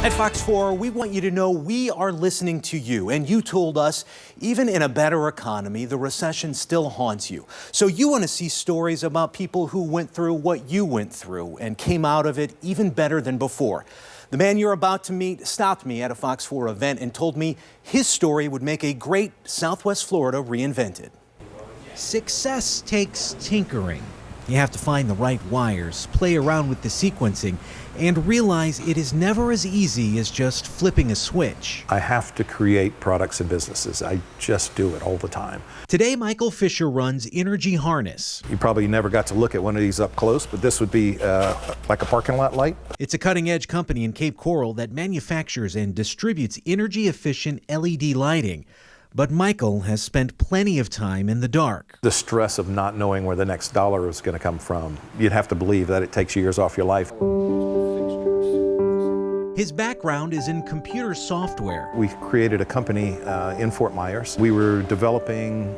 At Fox 4, we want you to know we are listening to you. And you told us, even in a better economy, the recession still haunts you. So you want to see stories about people who went through what you went through and came out of it even better than before. The man you're about to meet stopped me at a Fox 4 event and told me his story would make a great Southwest Florida reinvented. Success takes tinkering. You have to find the right wires, play around with the sequencing, and realize it is never as easy as just flipping a switch. I have to create products and businesses. I just do it all the time. Today, Michael Fisher runs Energy Harness. You probably never got to look at one of these up close, but this would be like a parking lot light. It's a cutting-edge company in Cape Coral that manufactures and distributes energy-efficient LED lighting. But Michael has spent plenty of time in the dark. The stress of not knowing where the next dollar is going to come from. You'd have to believe that it takes years off your life. His background is in computer software. We created a company in Fort Myers. We were developing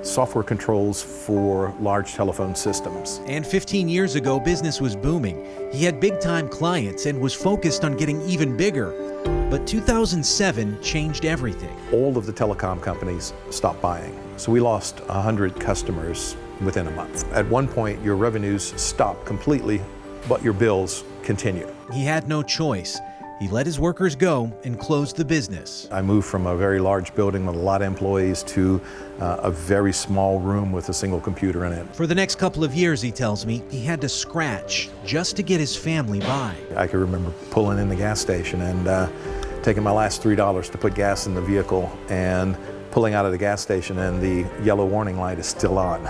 software controls for large telephone systems. And 15 years ago, business was booming. He had big-time clients and was focused on getting even bigger. But 2007 changed everything. All of the telecom companies stopped buying. So we lost 100 customers within a month. At one point, your revenues stopped completely, but your bills continued. He had no choice. He let his workers go and closed the business. I moved from a very large building with a lot of employees to a very small room with a single computer in it. For the next couple of years, he tells me, he had to scratch just to get his family by. I can remember pulling in the gas station and taking my last $3 to put gas in the vehicle and pulling out of the gas station and the yellow warning light is still on.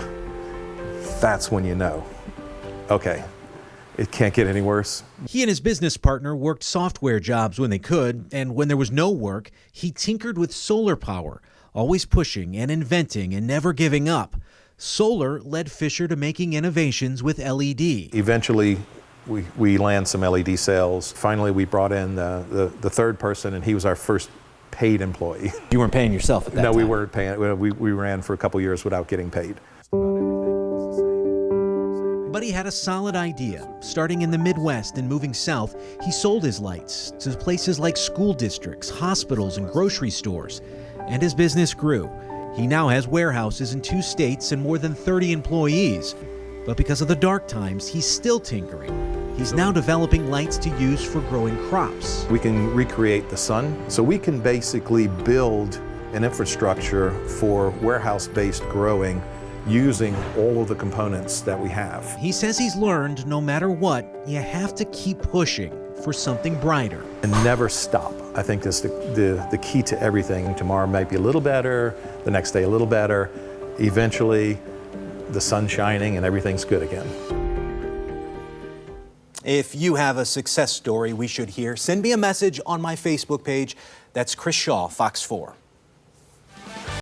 That's when you know, okay, it can't get any worse. He and his business partner worked software jobs when they could, and when there was no work, he tinkered with solar power, always pushing and inventing and never giving up. Solar led Fisher to making innovations with LED. Eventually, we land some LED sales. Finally, we brought in the third person, and he was our first paid employee. You weren't paying yourself at that time? No, we weren't paying. We ran for a couple years without getting paid. But he had a solid idea. Starting in the Midwest and moving south, he sold his lights to places like school districts, hospitals, and grocery stores. And his business grew. He now has warehouses in 2 states and more than 30 employees. But because of the dark times, he's still tinkering. He's now developing lights to use for growing crops. We can recreate the sun, so we can basically build an infrastructure for warehouse-based growing using all of the components that we have. He says he's learned no matter what, you have to keep pushing for something brighter. And never stop. I think that's the key to everything. Tomorrow might be a little better, the next day a little better. Eventually, the sun's shining and everything's good again. If you have a success story we should hear, send me a message on my Facebook page. That's Chris Shaw, Fox 4.